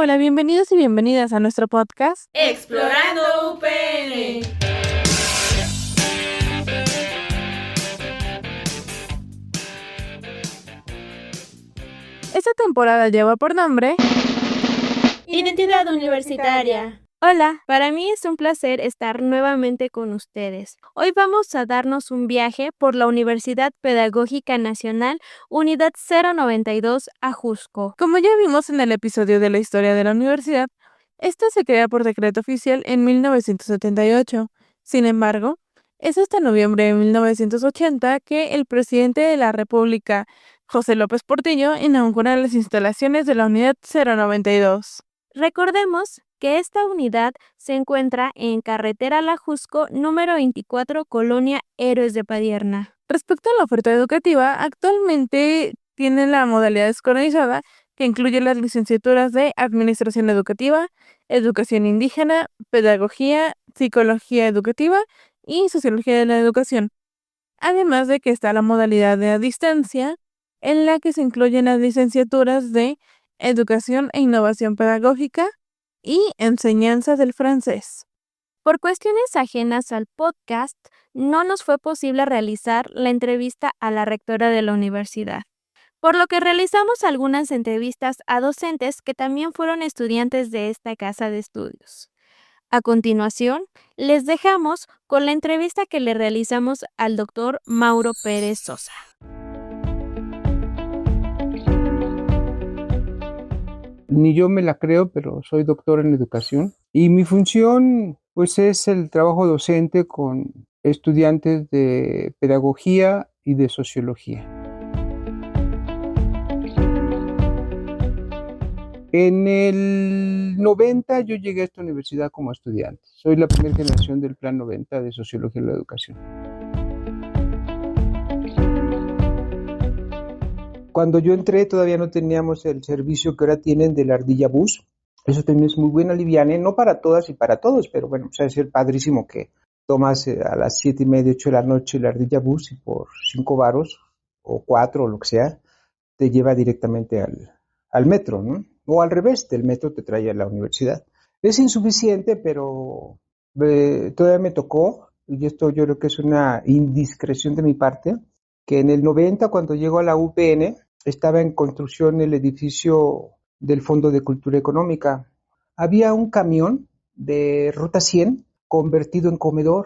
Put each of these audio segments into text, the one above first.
Hola, bienvenidos y bienvenidas a nuestro podcast Explorando UPN. Esta temporada lleva por nombre Identidad universitaria. Hola, para mí es un placer estar nuevamente con ustedes. Hoy vamos a darnos un viaje por la Universidad Pedagógica Nacional, Unidad 092, Ajusco. Como ya vimos en el episodio de la historia de la universidad, esta se crea por decreto oficial en 1978. Sin embargo, es hasta noviembre de 1980 que el presidente de la República, José López Portillo, inaugura las instalaciones de la Unidad 092. Recordemos que esta unidad se encuentra en Carretera La Ajusco, número 24, Colonia Héroes de Padierna. Respecto a la oferta educativa, actualmente tiene la modalidad escolarizada que incluye las licenciaturas de Administración Educativa, Educación Indígena, Pedagogía, Psicología Educativa y Sociología de la Educación. Además de que está la modalidad de a distancia, en la que se incluyen las licenciaturas de Educación e Innovación Pedagógica y Enseñanza del Francés. Por cuestiones ajenas al podcast, no nos fue posible realizar la entrevista a la rectora de la universidad, por lo que realizamos algunas entrevistas a docentes que también fueron estudiantes de esta casa de estudios. A continuación, les dejamos con la entrevista que le realizamos al doctor Mauro Pérez Sosa. Ni yo me la creo, pero soy doctor en educación y mi función pues es el trabajo docente con estudiantes de pedagogía y de sociología. En el 90 yo llegué a esta universidad como estudiante. Soy la primera generación del Plan 90 de Sociología de la Educación. Cuando yo entré todavía no teníamos el servicio que ahora tienen de la Ardilla Bus. Eso también es muy buena liviane, no para todas y para todos, pero bueno, pues es padrísimo que tomas a las 7:30, 8 de la noche la Ardilla Bus y por 5 varos o 4 o lo que sea, te lleva directamente al metro, ¿no? O al revés, del metro te trae a la universidad. Es insuficiente, pero todavía me tocó, y esto yo creo que es una indiscreción de mi parte, que en el 90, cuando llego a la UPN, estaba en construcción el edificio del Fondo de Cultura Económica. Había un camión de Ruta 100 convertido en comedor.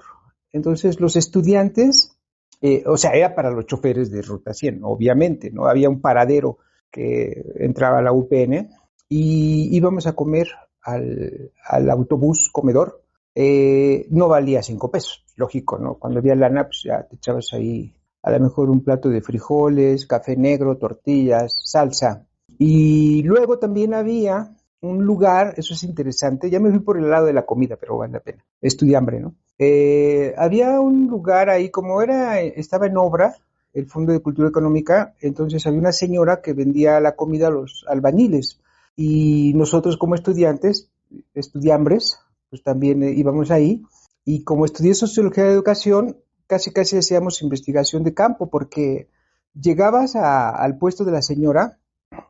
Entonces los estudiantes, era para los choferes de Ruta 100, obviamente, ¿no? Había un paradero que entraba a la UPN y íbamos a comer al autobús comedor. No valía 5 pesos, lógico, ¿no? Cuando había lana, pues ya te echabas ahí a lo mejor un plato de frijoles, café negro, tortillas, salsa. Y luego también había un lugar, eso es interesante, ya me fui por el lado de la comida, pero vale la pena, estudiambre, ¿no? Había un lugar ahí, como estaba en obra, el Fondo de Cultura Económica, entonces había una señora que vendía la comida a los albañiles, y nosotros como estudiantes, estudiambres, pues también íbamos ahí, y como estudié Sociología de Educación, casi hacíamos investigación de campo, porque llegabas al puesto de la señora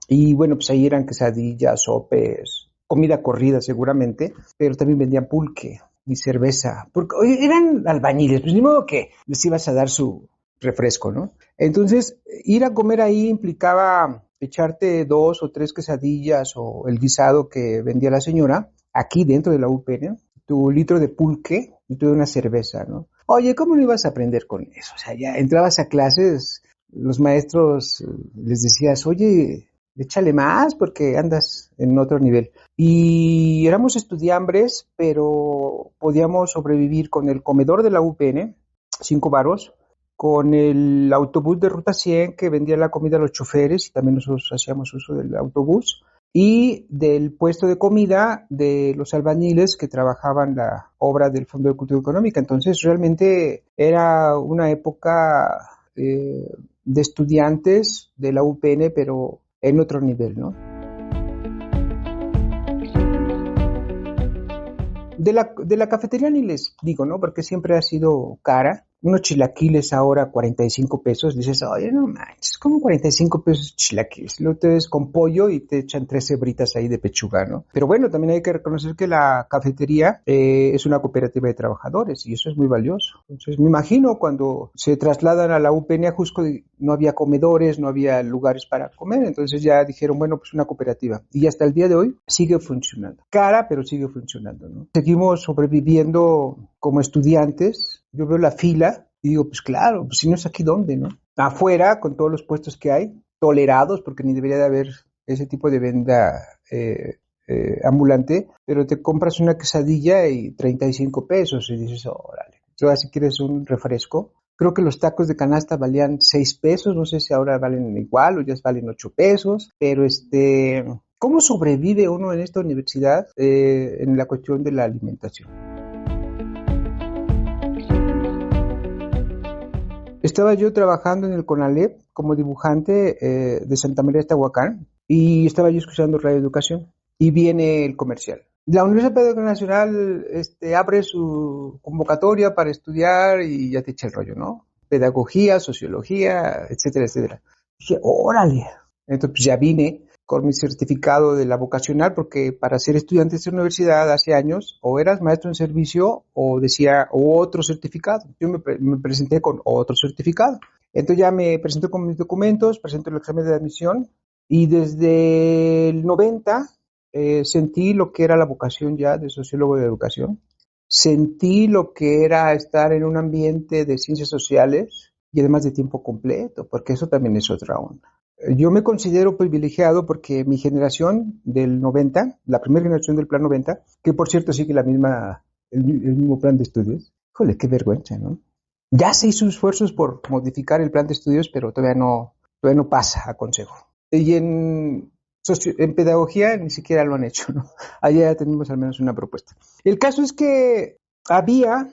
y bueno, pues ahí eran quesadillas, sopes, comida corrida seguramente, pero también vendían pulque y cerveza, porque eran albañiles, pues ni modo que les ibas a dar su refresco, ¿no? Entonces, ir a comer ahí implicaba echarte 2 o 3 quesadillas o el guisado que vendía la señora, aquí dentro de la UPN, tu litro de pulque y tu una cerveza, ¿no? Oye, ¿cómo no ibas a aprender con eso? O sea, ya entrabas a clases, los maestros les decías, oye, échale más porque andas en otro nivel. Y éramos estudiambres, pero podíamos sobrevivir con el comedor de la UPN, 5 varos, con el autobús de Ruta 100 que vendía la comida a los choferes, y también nosotros hacíamos uso del autobús, y del puesto de comida de los albañiles que trabajaban la obra del Fondo de Cultura Económica. Entonces realmente era una época de estudiantes de la UPN, pero en otro nivel, ¿no? De la cafetería ni les digo, ¿no? Porque siempre ha sido cara. unos chilaquiles ahora 45 pesos, dices, oye, no manches, como 45 pesos chilaquiles. Luego te ves con pollo y te echan 3 cebritas ahí de pechuga, ¿no? Pero bueno, también hay que reconocer que la cafetería es una cooperativa de trabajadores y eso es muy valioso. Entonces, me imagino cuando se trasladan a la UPN a Jusco, no había comedores, no había lugares para comer, entonces ya dijeron, bueno, pues una cooperativa. Y hasta el día de hoy sigue funcionando. Cara, pero sigue funcionando, ¿no? Seguimos sobreviviendo como estudiantes. Yo veo la fila y digo, pues claro, pues si no es aquí, ¿dónde, no? Afuera, con todos los puestos que hay, tolerados, porque ni debería de haber ese tipo de venta ambulante, pero te compras una quesadilla y 35 pesos y dices, órale. Entonces, si quieres un refresco, creo que los tacos de canasta valían 6 pesos, no sé si ahora valen igual o ya valen 8 pesos, pero ¿cómo sobrevive uno en esta universidad en la cuestión de la alimentación? Estaba yo trabajando en el CONALEP como dibujante de Santa María de Tehuacán y estaba yo escuchando Radio Educación y viene el comercial. La Universidad Pedagógica Nacional abre su convocatoria para estudiar y ya te echa el rollo, ¿no? Pedagogía, sociología, etcétera, etcétera. Dije, órale. Entonces pues ya vine con mi certificado de la vocacional porque para ser estudiante de esta universidad hace años o eras maestro en servicio o decía otro certificado. Yo me presenté con otro certificado. Entonces ya me presenté con mis documentos, presento el examen de admisión y desde el 90 sentí lo que era la vocación ya de sociólogo de educación. Sentí lo que era estar en un ambiente de ciencias sociales y además de tiempo completo, porque eso también es otra onda. Yo me considero privilegiado porque mi generación del 90, la primera generación del plan 90, que por cierto sigue el mismo plan de estudios, híjole, qué vergüenza, ¿no? Ya se hizo esfuerzos por modificar el plan de estudios, pero todavía no pasa a consejo. Y en pedagogía ni siquiera lo han hecho, ¿no? Allá ya tenemos al menos una propuesta. El caso es que había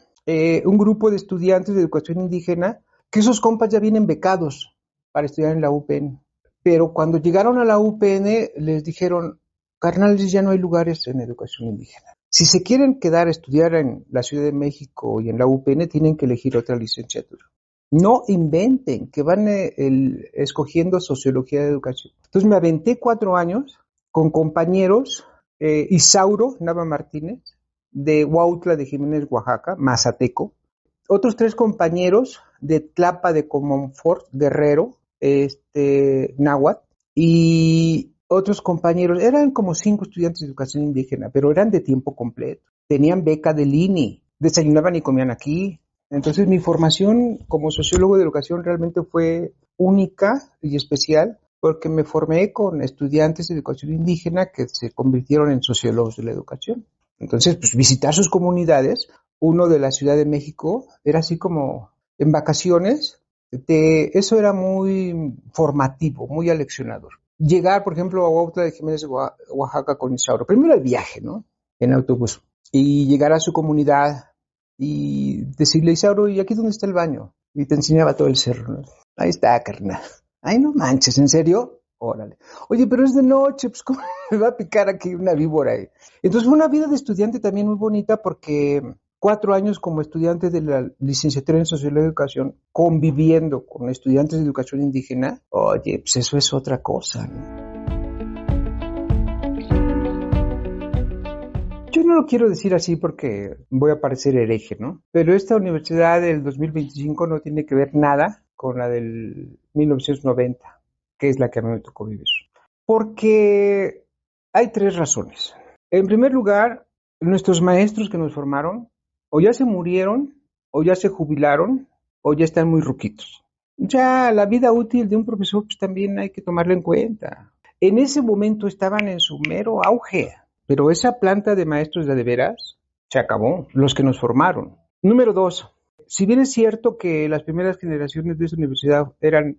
un grupo de estudiantes de educación indígena que esos compas ya vienen becados para estudiar en la UPN. Pero cuando llegaron a la UPN les dijeron, carnales, ya no hay lugares en educación indígena. Si se quieren quedar a estudiar en la Ciudad de México y en la UPN, tienen que elegir otra licenciatura. No inventen que van escogiendo sociología de educación. Entonces me aventé 4 años con compañeros, Isauro Nava Martínez, de Huautla de Jiménez, Oaxaca, mazateco. Otros 3 compañeros de Tlapa de Comonfort, Guerrero, náhuatl, y otros compañeros, eran como 5 estudiantes de educación indígena, pero eran de tiempo completo. Tenían beca del INI, desayunaban y comían aquí. Entonces mi formación como sociólogo de educación realmente fue única y especial porque me formé con estudiantes de educación indígena que se convirtieron en sociólogos de la educación. Entonces, pues visitar sus comunidades, uno de la Ciudad de México, era así como en vacaciones, eso era muy formativo, muy aleccionador. Llegar, por ejemplo, a Huautla de Jiménez, Oaxaca con Isauro. Primero el viaje, ¿no? En autobús. Y llegar a su comunidad y decirle, Isauro, ¿y aquí dónde está el baño? Y te enseñaba todo el cerro, ¿no? Ahí está, carnal. Ay, no manches, ¿en serio? Órale. Oye, pero es de noche, pues ¿cómo me va a picar aquí una víbora ahí? Entonces fue una vida de estudiante también muy bonita porque 4 años como estudiante de la licenciatura en Sociología de Educación, conviviendo con estudiantes de educación indígena, oye, pues eso es otra cosa, ¿no? Yo no lo quiero decir así porque voy a parecer hereje, ¿no? Pero esta universidad del 2025 no tiene que ver nada con la del 1990, que es la que a mí me tocó vivir. Porque hay 3 razones. En primer lugar, nuestros maestros que nos formaron o ya se murieron, o ya se jubilaron, o ya están muy ruquitos. Ya la vida útil de un profesor pues también hay que tomarlo en cuenta. En ese momento estaban en su mero auge, pero esa planta de maestros de veras se acabó, los que nos formaron. Número 2, si bien es cierto que las primeras generaciones de esta universidad eran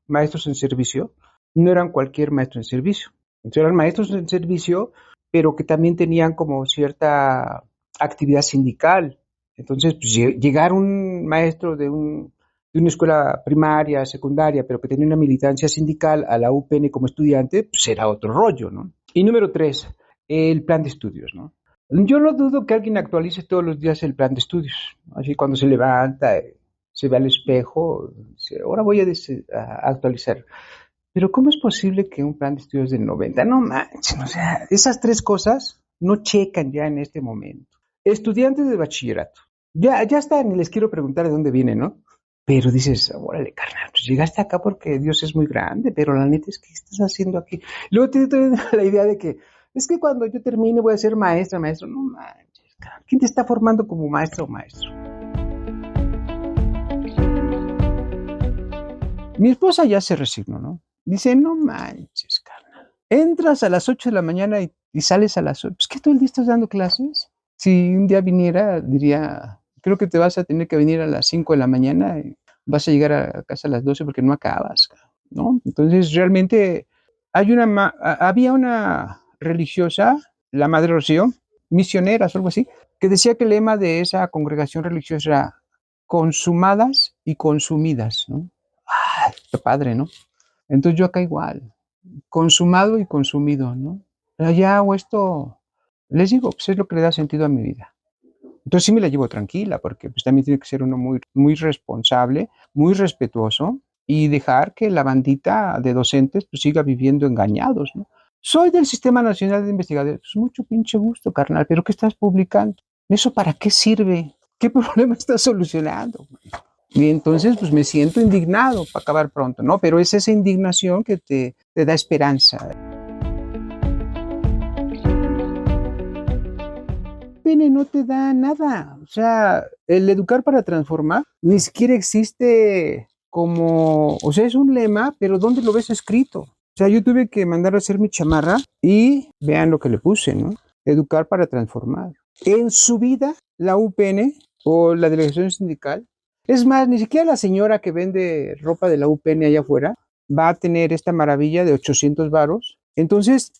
maestros en servicio, no eran cualquier maestro en servicio. Entonces eran maestros en servicio, pero que también tenían como cierta actividad sindical. Entonces, pues, llegar un maestro de una escuela primaria, secundaria, pero que tenía una militancia sindical a la UPN como estudiante, pues era otro rollo, ¿no? Y número 3, el plan de estudios, ¿no? Yo no dudo que alguien actualice todos los días el plan de estudios. Así cuando se levanta, se ve al espejo, dice, ahora voy a actualizar. Pero ¿cómo es posible que un plan de estudios del 90? No manches, o sea, esas tres cosas no checan ya en este momento. Estudiantes de bachillerato, ya está, ni les quiero preguntar de dónde vienen, ¿no? Pero dices, órale, carnal, pues llegaste acá porque Dios es muy grande, pero la neta es que estás haciendo aquí. Luego te la idea de que, es que cuando yo termine voy a ser maestro. No manches, carnal, ¿quién te está formando como maestro o maestro? Mi esposa ya se resignó, ¿no? Dice, no manches, carnal. Entras a las 8 de la mañana y sales a las 8. Pues, ¿qué todo el día estás dando clases? Si un día viniera, diría, creo que te vas a tener que venir a las 5 de la mañana y vas a llegar a casa a las 12 porque no acabas, ¿no? Entonces, realmente había una religiosa, la Madre Rocío, misioneras o algo así, que decía que el lema de esa congregación religiosa era consumadas y consumidas, ¿no? ¡Ay, qué padre!, ¿no? Entonces yo acá igual, consumado y consumido, ¿no? Ya hago esto, les digo, pues es lo que le da sentido a mi vida. Entonces sí me la llevo tranquila, porque pues también tiene que ser uno muy, muy responsable, muy respetuoso y dejar que la bandita de docentes pues siga viviendo engañados, ¿no? Soy del Sistema Nacional de Investigadores, pues mucho pinche gusto, carnal, pero ¿qué estás publicando? ¿Eso para qué sirve? ¿Qué problema estás solucionando? Y entonces pues me siento indignado para acabar pronto, ¿no? Pero es esa indignación que te da esperanza. Pene no te da nada. O sea, el educar para transformar ni siquiera existe como, o sea, es un lema, pero ¿dónde lo ves escrito? O sea, yo tuve que mandar a hacer mi chamarra y vean lo que le puse, ¿no? Educar para transformar. En su vida, la UPN o la delegación sindical, es más, ni siquiera la señora que vende ropa de la UPN allá afuera va a tener esta maravilla de 800 varos. Entonces,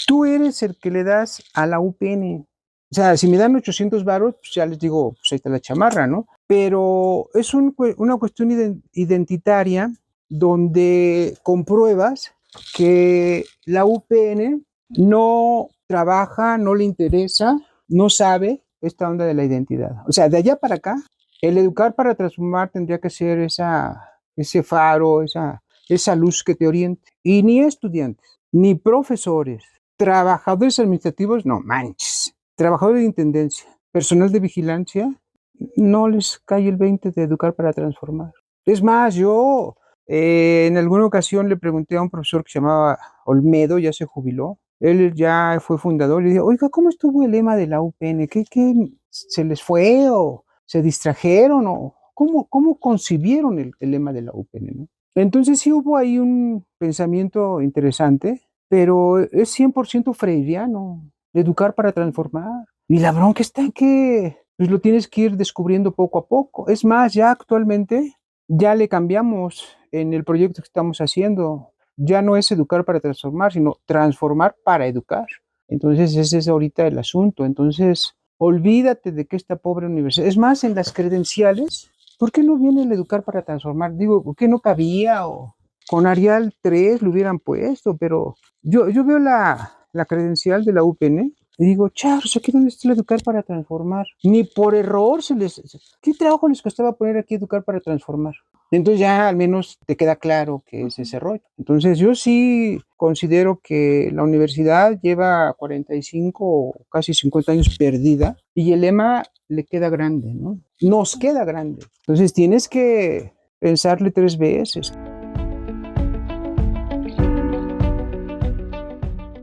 tú eres el que le das a la UPN. O sea, si me dan 800 varos, pues ya les digo, pues ahí está la chamarra, ¿no? Pero es una cuestión identitaria donde compruebas que la UPN no trabaja, no le interesa, no sabe esta onda de la identidad. O sea, de allá para acá, el educar para transformar tendría que ser ese faro, esa luz que te oriente. Y ni estudiantes, ni profesores, trabajadores administrativos, no manches. Trabajadores de intendencia, personal de vigilancia, no les cae el 20 de educar para transformar. Es más, yo en alguna ocasión le pregunté a un profesor que se llamaba Olmedo, ya se jubiló. Él ya fue fundador y le dije, oiga, ¿cómo estuvo el lema de la UPN? ¿Qué se les fue o se distrajeron o cómo concibieron el lema de la UPN, ¿no? Entonces sí hubo ahí un pensamiento interesante, pero es 100% freiriano, educar para transformar. Y la bronca está en que pues, lo tienes que ir descubriendo poco a poco. Es más, ya actualmente ya le cambiamos en el proyecto que estamos haciendo. Ya no es educar para transformar, sino transformar para educar. Entonces ese es ahorita el asunto. Entonces olvídate de que esta pobre universidad, es más, en las credenciales, ¿por qué no viene el educar para transformar? Digo, ¿por qué no cabía? O con Arial 3 lo hubieran puesto, pero yo veo la credencial de la UPN y digo, charros, aquí donde está el educar para transformar. Ni por error ¿qué trabajo les costaba poner aquí educar para transformar? Entonces ya al menos te queda claro que es ese rollo. Entonces yo sí considero que la universidad lleva 45 o casi 50 años perdida y el lema le queda grande, ¿no? Nos queda grande. Entonces tienes que pensarle 3 veces.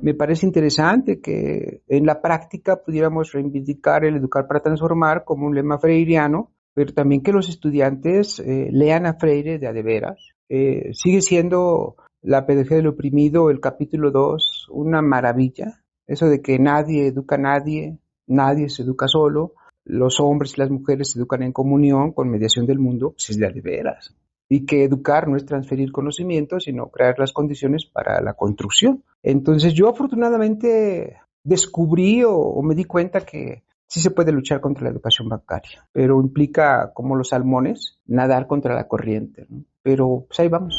Me parece interesante que en la práctica pudiéramos reivindicar el educar para transformar como un lema freiriano, pero también que los estudiantes lean a Freire de a de veras. Sigue siendo la pedagogía del oprimido, el capítulo 2, una maravilla. Eso de que nadie educa a nadie, nadie se educa solo, los hombres y las mujeres se educan en comunión con mediación del mundo, pues es de a de veras. Y que educar no es transferir conocimiento, sino crear las condiciones para la construcción. Entonces yo afortunadamente descubrí o me di cuenta que sí se puede luchar contra la educación bancaria, pero implica, como los salmones, nadar contra la corriente, ¿no? Pero pues ahí vamos.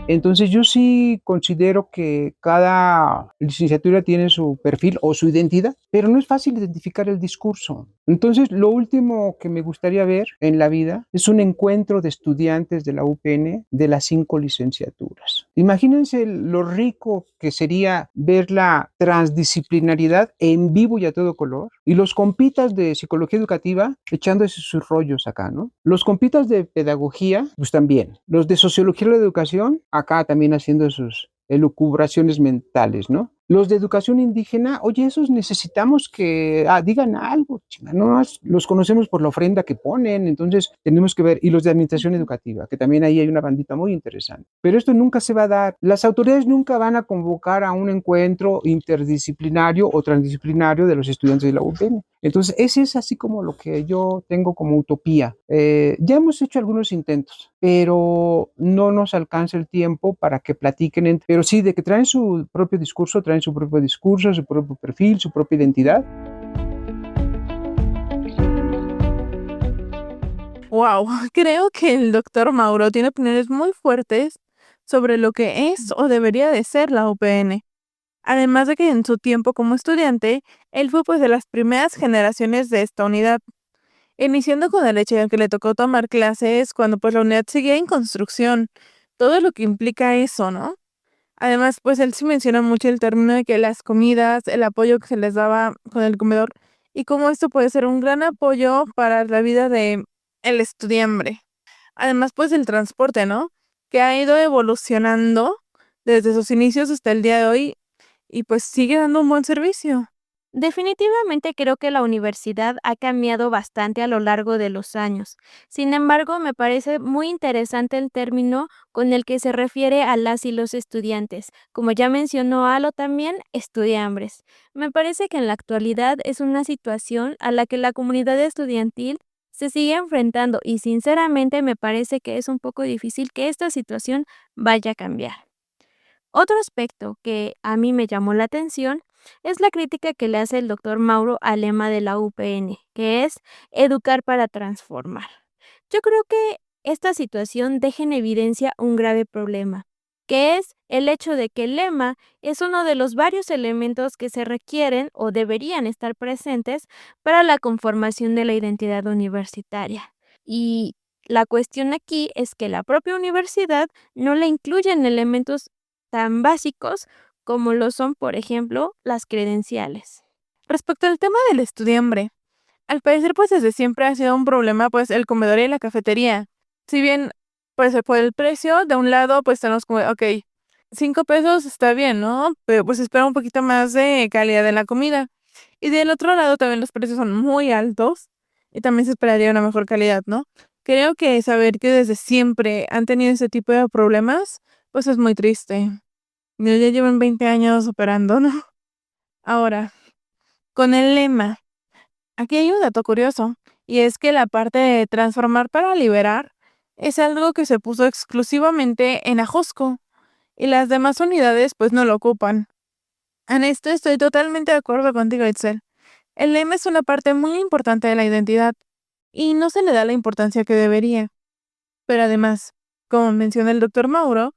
Entonces yo sí considero que cada licenciatura tiene su perfil o su identidad. pero no es fácil identificar el discurso. Entonces, lo último que me gustaría ver en la vida es un encuentro de estudiantes de la UPN de las 5 licenciaturas. Imagínense lo rico que sería ver la transdisciplinariedad en vivo y a todo color, y los compitas de psicología educativa echándose sus rollos acá, ¿no? Los compitas de pedagogía, pues también. Los de sociología de la educación, acá también haciendo sus elucubraciones mentales, ¿no? Los de educación indígena, oye, esos necesitamos que digan algo, chinga, no los conocemos por la ofrenda que ponen, entonces tenemos que ver, y los de administración educativa, que también ahí hay una bandita muy interesante. Pero esto nunca se va a dar. Las autoridades nunca van a convocar a un encuentro interdisciplinario o transdisciplinario de los estudiantes de la UPN. Entonces, ese es así como lo que yo tengo como utopía. Ya hemos hecho algunos intentos, pero no nos alcanza el tiempo para que platiquen, pero sí, de que traen su propio discurso, su propio perfil, su propia identidad. Wow, creo que el doctor Mauro tiene opiniones muy fuertes sobre lo que es o debería de ser la UPN. Además de que en su tiempo como estudiante, él fue pues de las primeras generaciones de esta unidad, iniciando con el hecho de que le tocó tomar clases cuando pues la unidad seguía en construcción, todo lo que implica eso, ¿no? Además, pues él sí menciona mucho el término de que las comidas, el apoyo que se les daba con el comedor y cómo esto puede ser un gran apoyo para la vida de el estudiante. Además, pues el transporte, ¿no? Que ha ido evolucionando desde sus inicios hasta el día de hoy y pues sigue dando un buen servicio. Definitivamente creo que la universidad ha cambiado bastante a lo largo de los años. Sin embargo, me parece muy interesante el término con el que se refiere a las y los estudiantes. Como ya mencionó Alo también, estudiambres. Me parece que en la actualidad es una situación a la que la comunidad estudiantil se sigue enfrentando y sinceramente me parece que es un poco difícil que esta situación vaya a cambiar. Otro aspecto que a mí me llamó la atención es la crítica que le hace el doctor Mauro al lema de la UPN, que es educar para transformar. Yo creo que esta situación deja en evidencia un grave problema, que es el hecho de que el lema es uno de los varios elementos que se requieren o deberían estar presentes para la conformación de la identidad universitaria. Y la cuestión aquí es que la propia universidad no le incluye en elementos tan básicos como lo son, por ejemplo, las credenciales. Respecto al tema del estudiambre, al parecer pues desde siempre ha sido un problema pues el comedor y la cafetería. Si bien pues por el precio, de un lado pues tenemos como, ok, 5 pesos está bien, ¿no? Pero pues espera un poquito más de calidad en la comida. Y del otro lado también los precios son muy altos y también se esperaría una mejor calidad, ¿no? Creo que saber que desde siempre han tenido ese tipo de problemas, pues es muy triste. Ya llevan 20 años operando, ¿no? Ahora, con el lema, aquí hay un dato curioso, y es que la parte de transformar para liberar es algo que se puso exclusivamente en Ajosco, y las demás unidades pues no lo ocupan. En esto estoy totalmente de acuerdo contigo, Itzel. El lema es una parte muy importante de la identidad, y no se le da la importancia que debería. Pero además, como menciona el doctor Mauro,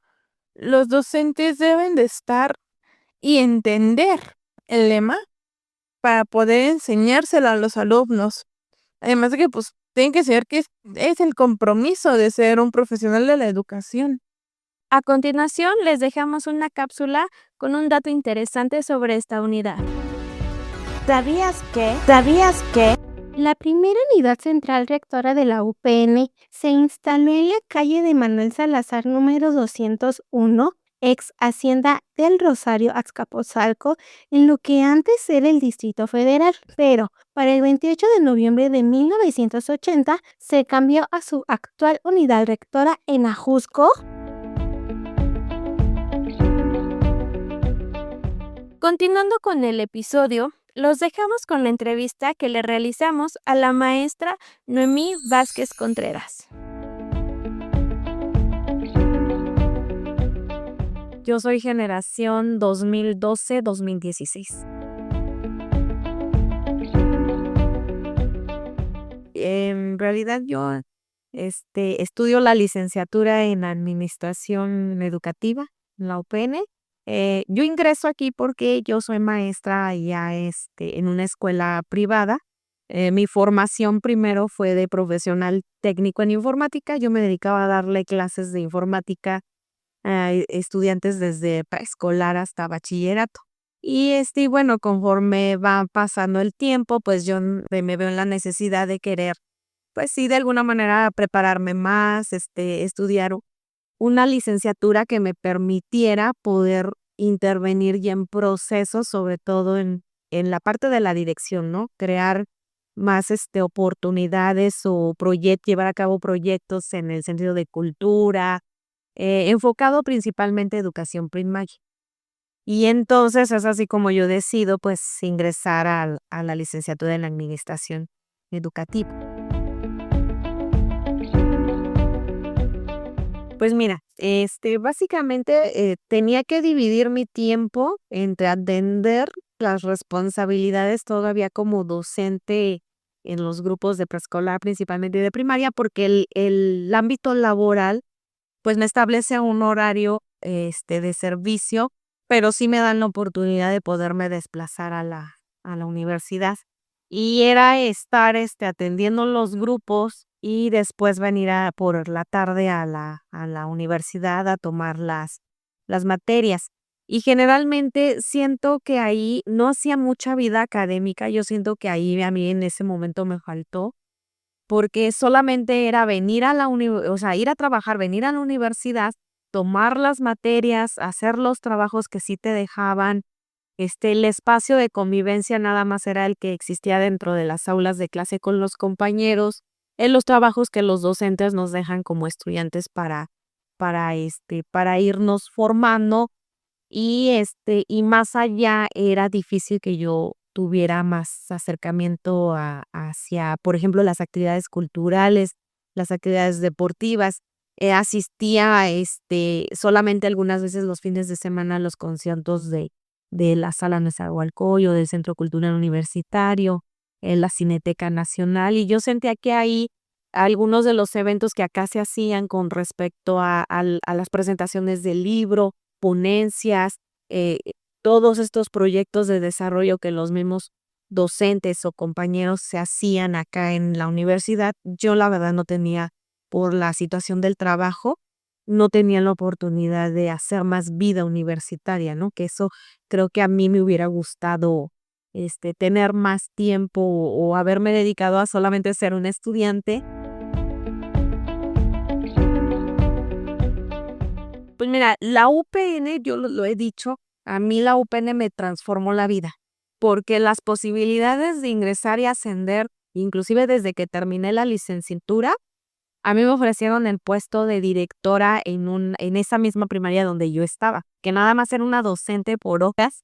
los docentes deben de estar y entender el lema para poder enseñárselo a los alumnos. Además de que pues tienen que saber que es el compromiso de ser un profesional de la educación. A continuación, les dejamos una cápsula con un dato interesante sobre esta unidad. ¿Sabías que? ¿Sabías que? La primera unidad central rectora de la UPN se instaló en la calle de Manuel Salazar número 201, ex Hacienda del Rosario, Azcapotzalco, en lo que antes era el Distrito Federal, pero para el 28 de noviembre de 1980 se cambió a su actual unidad rectora en Ajusco. Continuando con el episodio, los dejamos con la entrevista que le realizamos a la maestra Noemí Vázquez Contreras. Yo soy generación 2012-2016. En realidad yo estudio la licenciatura en Administración Educativa en la UPN. Yo ingreso aquí porque yo soy maestra ya en una escuela privada. Mi formación primero fue de profesional técnico en informática. Yo me dedicaba a darle clases de informática a estudiantes desde preescolar hasta bachillerato. Y bueno, conforme va pasando el tiempo, pues yo me veo en la necesidad de querer, pues sí, de alguna manera prepararme más, estudiar una licenciatura que me permitiera poder intervenir ya en procesos, sobre todo en la parte de la dirección, ¿no? Crear más oportunidades o llevar a cabo proyectos en el sentido de cultura, enfocado principalmente a educación primaria. Y entonces es así como yo decido pues ingresar a la licenciatura en administración educativa. Pues mira, básicamente tenía que dividir mi tiempo entre atender las responsabilidades todavía como docente en los grupos de preescolar, principalmente de primaria, porque el ámbito laboral pues me establece un horario de servicio, pero sí me dan la oportunidad de poderme desplazar a la universidad. Y era estar atendiendo los grupos y después venir por la tarde a la universidad a tomar las materias. Y generalmente siento que ahí no hacía mucha vida académica, yo siento que ahí a mí en ese momento me faltó, porque solamente era venir o sea, ir a trabajar, venir a la universidad, tomar las materias, hacer los trabajos que sí te dejaban. El espacio de convivencia nada más era el que existía dentro de las aulas de clase con los compañeros, en los trabajos que los docentes nos dejan como estudiantes para irnos formando. Y más allá era difícil que yo tuviera más acercamiento hacia, por ejemplo, las actividades culturales, las actividades deportivas. Asistía, solamente algunas veces los fines de semana a los conciertos de la Sala Nezahualcóyotl, del Centro Cultural Universitario, en la Cineteca Nacional, y yo sentía que ahí algunos de los eventos que acá se hacían con respecto a las presentaciones del libro, ponencias, eh, todos estos proyectos de desarrollo que los mismos docentes o compañeros se hacían acá en la universidad, yo la verdad no tenía, por la situación del trabajo, no tenía la oportunidad de hacer más vida universitaria, ¿no? Que eso creo que a mí me hubiera gustado, tener más tiempo o haberme dedicado a solamente ser un estudiante. Pues mira, la UPN, yo lo he dicho, a mí la UPN me transformó la vida, porque las posibilidades de ingresar y ascender, inclusive desde que terminé la licenciatura, a mí me ofrecieron el puesto de directora en esa misma primaria donde yo estaba, que nada más era una docente por horas.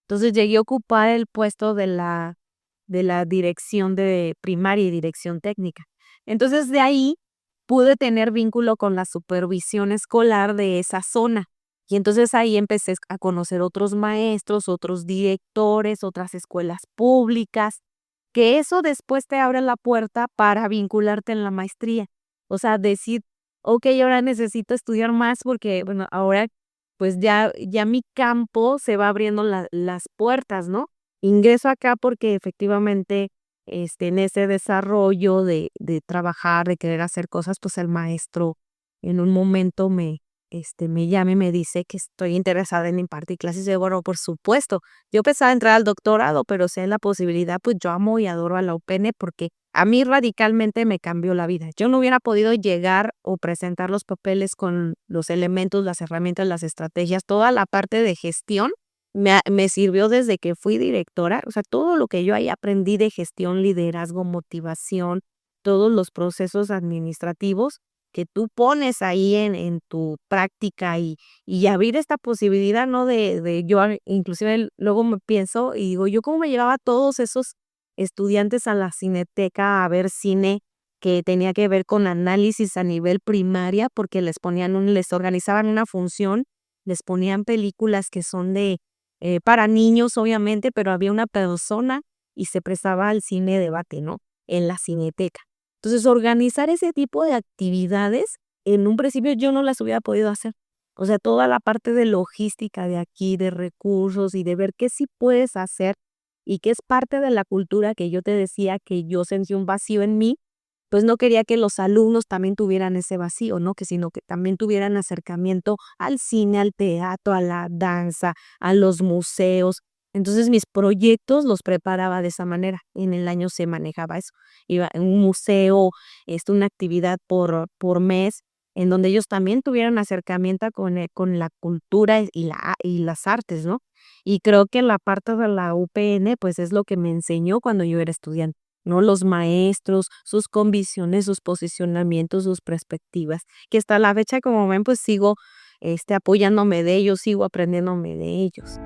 Entonces llegué a ocupar el puesto de la dirección de primaria y dirección técnica. Entonces de ahí pude tener vínculo con la supervisión escolar de esa zona. Y entonces ahí empecé a conocer otros maestros, otros directores, otras escuelas públicas, que eso después te abre la puerta para vincularte en la maestría. O sea, decir, ok, ahora necesito estudiar más porque, bueno, ahora pues ya mi campo se va abriendo las puertas, ¿no? Ingreso acá porque efectivamente en ese desarrollo de trabajar, de querer hacer cosas, pues el maestro en un momento me llama y me dice que estoy interesada en impartir clases. Y yo, bueno, por supuesto, yo pensaba entrar al doctorado, pero si hay la posibilidad, pues yo amo y adoro a la UPN porque a mí radicalmente me cambió la vida. Yo no hubiera podido llegar o presentar los papeles con los elementos, las herramientas, las estrategias, toda la parte de gestión me sirvió desde que fui directora. O sea, todo lo que yo ahí aprendí de gestión, liderazgo, motivación, todos los procesos administrativos que tú pones ahí en tu práctica y abrir esta posibilidad, ¿no? De yo, inclusive luego me pienso y digo, yo cómo me llevaba a todos esos estudiantes a la cineteca a ver cine que tenía que ver con análisis a nivel primaria, porque les organizaban una función, les ponían películas que son para niños, obviamente, pero había una persona y se prestaba al cine debate, ¿no? En la cineteca. Entonces, organizar ese tipo de actividades, en un principio yo no las hubiera podido hacer. O sea, toda la parte de logística de aquí, de recursos y de ver qué sí puedes hacer y que es parte de la cultura que yo te decía que yo sentí un vacío en mí, pues no quería que los alumnos también tuvieran ese vacío, ¿no? Que sino que también tuvieran acercamiento al cine, al teatro, a la danza, a los museos. Entonces mis proyectos los preparaba de esa manera. En el año se manejaba eso. Iba a un museo, una actividad por mes, en donde ellos también tuvieran acercamiento con la cultura y las artes, ¿no? Y creo que la parte de la UPN, pues es lo que me enseñó cuando yo era estudiante, ¿no? Los maestros, sus convicciones, sus posicionamientos, sus perspectivas, que hasta la fecha, como ven, pues sigo apoyándome de ellos, sigo aprendiéndome de ellos.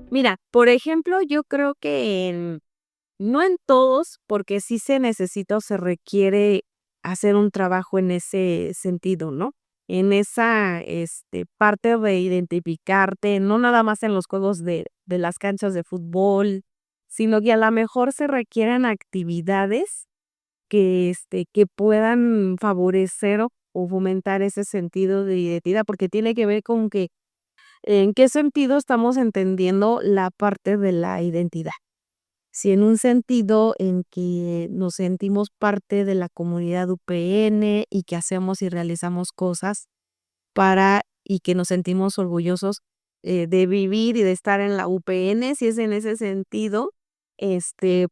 Mira, por ejemplo, yo creo que no en todos, porque sí se necesita o se requiere hacer un trabajo en ese sentido, ¿no? En esa parte de identificarte, no nada más en los juegos de las canchas de fútbol, sino que a lo mejor se requieran actividades que puedan favorecer o fomentar ese sentido de identidad, porque tiene que ver con que en qué sentido estamos entendiendo la parte de la identidad. Si en un sentido en que nos sentimos parte de la comunidad UPN y que hacemos y realizamos cosas y que nos sentimos orgullosos de vivir y de estar en la UPN, si es en ese sentido,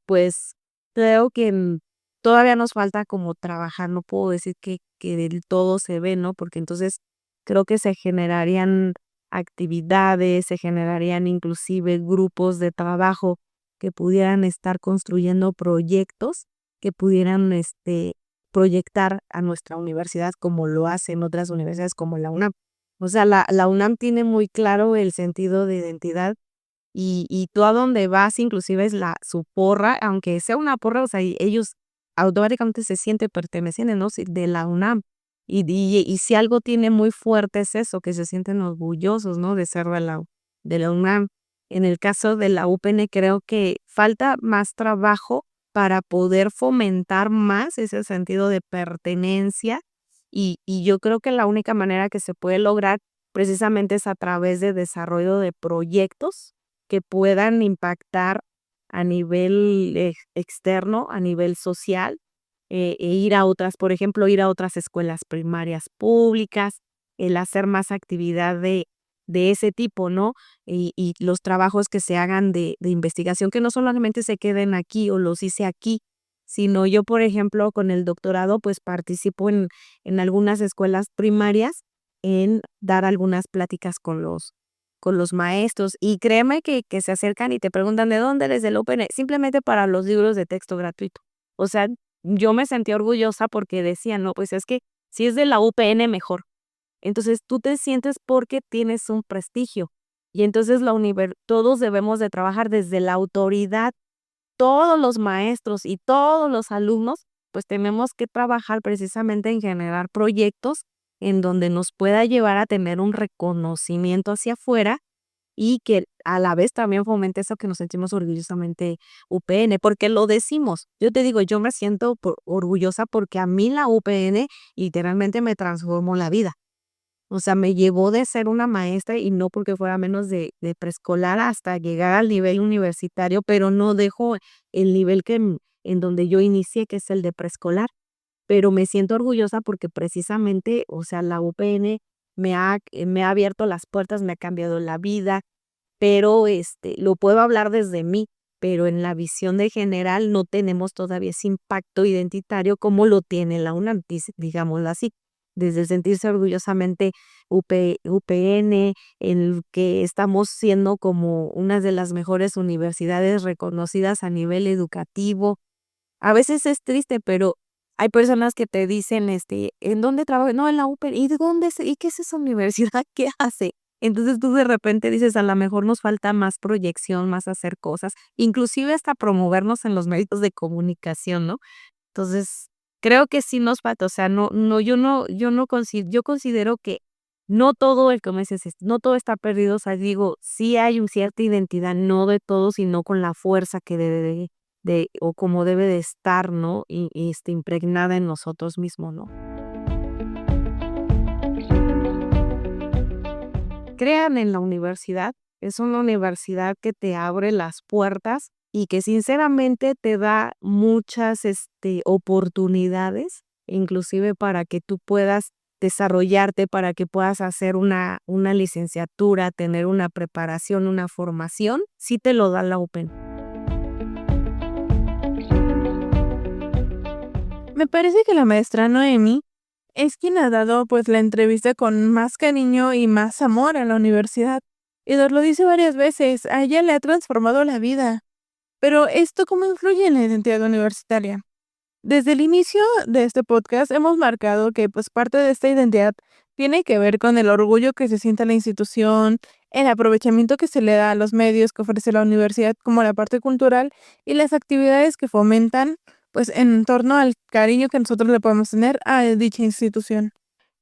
pues creo que todavía nos falta como trabajar, no puedo decir que del todo se ve, ¿no? Porque entonces creo que se generarían actividades, se generarían inclusive grupos de trabajo que pudieran estar construyendo proyectos que pudieran proyectar a nuestra universidad como lo hacen otras universidades como la UNAM. O sea, la UNAM tiene muy claro el sentido de identidad y tú a donde vas inclusive es su porra, aunque sea una porra, o sea, ellos automáticamente se sienten pertenecientes, ¿no? De la UNAM. Y si algo tiene muy fuerte es eso, que se sienten orgullosos, ¿no? De ser de la UNAM. En el caso de la UPN creo que falta más trabajo para poder fomentar más ese sentido de pertenencia y yo creo que la única manera que se puede lograr precisamente es a través de desarrollo de proyectos que puedan impactar a nivel externo, a nivel social, ir a otras, por ejemplo, ir a otras escuelas primarias públicas, el hacer más actividad de ese tipo, ¿no? Y los trabajos que se hagan de investigación, que no solamente se queden aquí o los hice aquí, sino yo, por ejemplo, con el doctorado, pues participo en algunas escuelas primarias en dar algunas pláticas con los maestros. Y créeme que se acercan y te preguntan de dónde eres del UPN, simplemente para los libros de texto gratuito. O sea, yo me sentí orgullosa porque decía, no, pues es que si es de la UPN, mejor. Entonces tú te sientes porque tienes un prestigio. Y entonces todos debemos de trabajar desde la autoridad, todos los maestros y todos los alumnos, pues tenemos que trabajar precisamente en generar proyectos en donde nos pueda llevar a tener un reconocimiento hacia afuera y que a la vez también fomente eso que nos sentimos orgullosamente UPN, porque lo decimos. Yo te digo, yo me siento orgullosa porque a mí la UPN literalmente me transformó la vida. O sea, me llevó de ser una maestra y no porque fuera menos de preescolar hasta llegar al nivel universitario, pero no dejo el nivel en donde yo inicié, que es el de preescolar. Pero me siento orgullosa porque precisamente, o sea, la UPN me ha abierto las puertas, me ha cambiado la vida, pero lo puedo hablar desde mí, pero en la visión de general no tenemos todavía ese impacto identitario como lo tiene la UNAM, digámoslo así, desde el sentirse orgullosamente UPN, en que estamos siendo como una de las mejores universidades reconocidas a nivel educativo. A veces es triste, pero hay personas que te dicen, ¿en dónde trabajas? No, en la UPN. ¿Y de dónde es? ¿Y qué es esa universidad? ¿Qué hace? Entonces tú de repente dices, a lo mejor nos falta más proyección, más hacer cosas, inclusive hasta promovernos en los medios de comunicación, ¿no? Entonces, creo que sí nos falta, o sea, yo considero que no todo como dices, no todo está perdido, o sea, digo, sí hay una cierta identidad, no de todos, sino con la fuerza que o como debe de estar, ¿no? Y impregnada en nosotros mismos, ¿no? crean en la universidad. Es una universidad que te abre las puertas y que sinceramente te da muchas oportunidades, inclusive para que tú puedas desarrollarte, para que puedas hacer una licenciatura, tener una preparación, una formación, sí te lo da la UPEN. Me parece que la maestra Noemi es quien ha dado pues la entrevista con más cariño y más amor a la universidad. Y nos lo dice varias veces, a ella le ha transformado la vida. Pero ¿esto cómo influye en la identidad universitaria? Desde el inicio de este podcast hemos marcado que pues parte de esta identidad tiene que ver con el orgullo que se siente la institución, el aprovechamiento que se le da a los medios que ofrece la universidad como la parte cultural y las actividades que fomentan pues en torno al cariño que nosotros le podemos tener a dicha institución.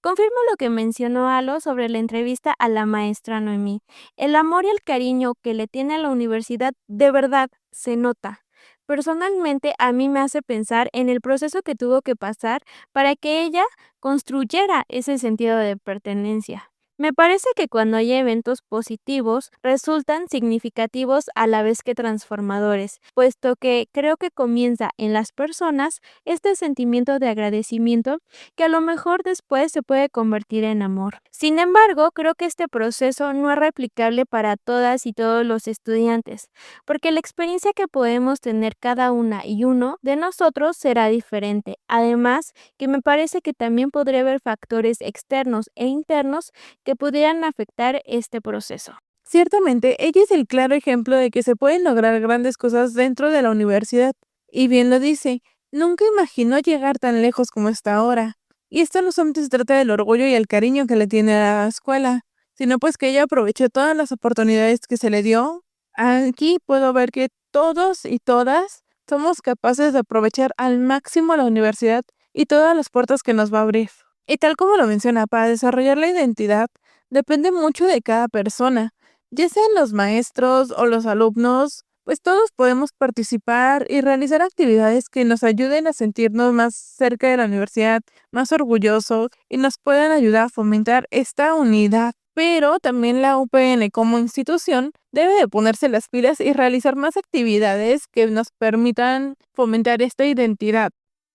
Confirmo lo que mencionó Alo sobre la entrevista a la maestra Noemí. El amor y el cariño que le tiene a la universidad de verdad se nota. Personalmente, a mí me hace pensar en el proceso que tuvo que pasar para que ella construyera ese sentido de pertenencia. Me parece que cuando hay eventos positivos resultan significativos a la vez que transformadores, puesto que creo que comienza en las personas este sentimiento de agradecimiento que a lo mejor después se puede convertir en amor. Sin embargo, creo que este proceso no es replicable para todas y todos los estudiantes, porque la experiencia que podemos tener cada una y uno de nosotros será diferente. Además, que me parece que también podría haber factores externos e internos que pudieran afectar este proceso. Ciertamente, ella es el claro ejemplo de que se pueden lograr grandes cosas dentro de la universidad. Y bien lo dice, nunca imaginó llegar tan lejos como está ahora. Y esto no solamente se trata del orgullo y el cariño que le tiene a la escuela, sino pues que ella aprovechó todas las oportunidades que se le dio. Aquí puedo ver que todos y todas somos capaces de aprovechar al máximo la universidad y todas las puertas que nos va a abrir. Y tal como lo menciona, para desarrollar la identidad depende mucho de cada persona, ya sean los maestros o los alumnos, pues todos podemos participar y realizar actividades que nos ayuden a sentirnos más cerca de la universidad, más orgullosos y nos puedan ayudar a fomentar esta unidad. Pero también la UPN como institución debe de ponerse las pilas y realizar más actividades que nos permitan fomentar esta identidad.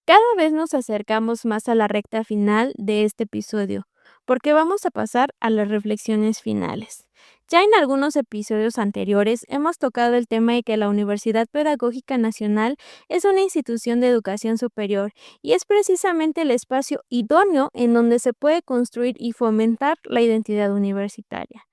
Cada vez nos acercamos más a la recta final de este episodio, porque vamos a pasar a las reflexiones finales. Ya en algunos episodios anteriores hemos tocado el tema de que la Universidad Pedagógica Nacional es una institución de educación superior y es precisamente el espacio idóneo en donde se puede construir y fomentar la identidad universitaria,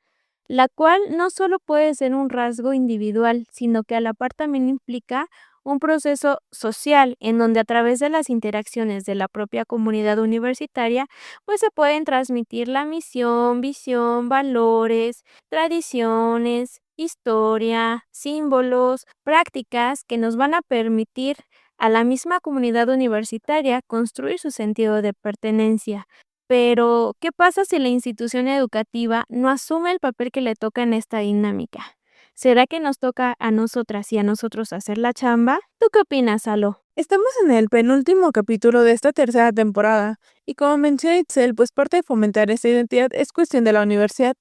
la cual no solo puede ser un rasgo individual, sino que a la par también implica un proceso social en donde a través de las interacciones de la propia comunidad universitaria, pues se pueden transmitir la misión, visión, valores, tradiciones, historia, símbolos, prácticas que nos van a permitir a la misma comunidad universitaria construir su sentido de pertenencia. Pero, ¿qué pasa si la institución educativa no asume el papel que le toca en esta dinámica? ¿Será que nos toca a nosotras y a nosotros hacer la chamba? ¿Tú qué opinas, Alo? Estamos en el penúltimo capítulo de esta tercera temporada, y como menciona Itzel, pues parte de fomentar esta identidad es cuestión de la universidad.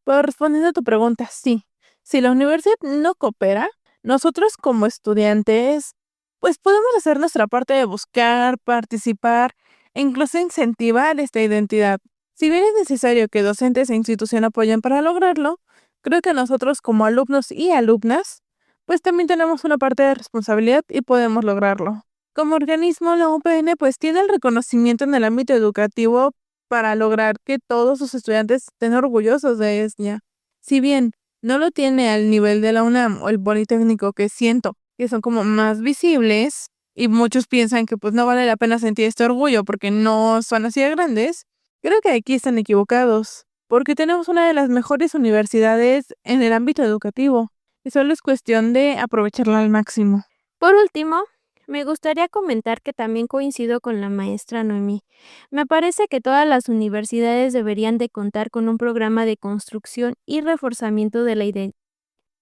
Pero respondiendo a tu pregunta, sí. Si la universidad no coopera, nosotros como estudiantes, pues podemos hacer nuestra parte de buscar, participar e incluso incentivar esta identidad. Si bien es necesario que docentes e institución apoyen para lograrlo, creo que nosotros como alumnos y alumnas, pues también tenemos una parte de responsabilidad y podemos lograrlo. Como organismo, la UPN pues tiene el reconocimiento en el ámbito educativo para lograr que todos sus estudiantes estén orgullosos de ella. Si bien no lo tiene al nivel de la UNAM o el Politécnico, que siento que son como más visibles, y muchos piensan que pues no vale la pena sentir este orgullo porque no son así de grandes, creo que aquí están equivocados, porque tenemos una de las mejores universidades en el ámbito educativo, y solo es cuestión de aprovecharla al máximo. Por último, me gustaría comentar que también coincido con la maestra Noemí. Me parece que todas las universidades deberían de contar con un programa de construcción y reforzamiento de la identidad.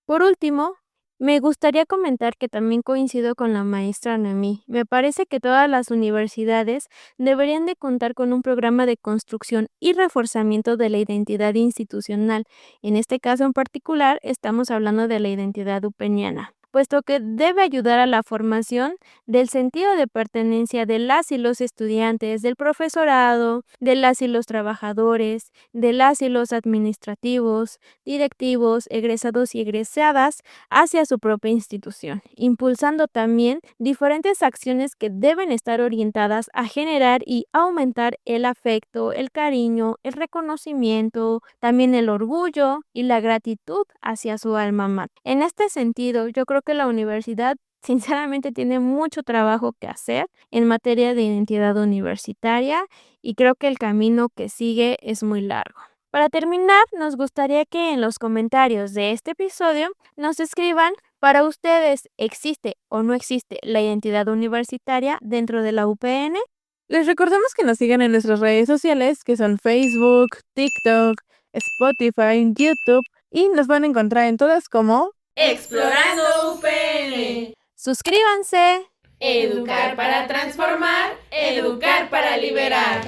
Por último, Me gustaría comentar que también coincido con la maestra Noemí. Me parece que todas las universidades deberían de contar con un programa de construcción y reforzamiento de la identidad institucional. En este caso en particular, estamos hablando de la identidad upeniana, puesto que debe ayudar a la formación del sentido de pertenencia de las y los estudiantes, del profesorado, de las y los trabajadores, de las y los administrativos, directivos, egresados y egresadas hacia su propia institución, impulsando también diferentes acciones que deben estar orientadas a generar y aumentar el afecto, el cariño, el reconocimiento, también el orgullo y la gratitud hacia su alma mater. En este sentido, yo creo que la universidad sinceramente tiene mucho trabajo que hacer en materia de identidad universitaria y creo que el camino que sigue es muy largo. Para terminar, nos gustaría que en los comentarios de este episodio nos escriban, para ustedes, ¿existe o no existe la identidad universitaria dentro de la UPN? Les recordamos que nos sigan en nuestras redes sociales, que son Facebook, TikTok, Spotify, YouTube, y nos van a encontrar en todas como Explorando UPN. Suscríbanse. Educar para transformar, educar para liberar.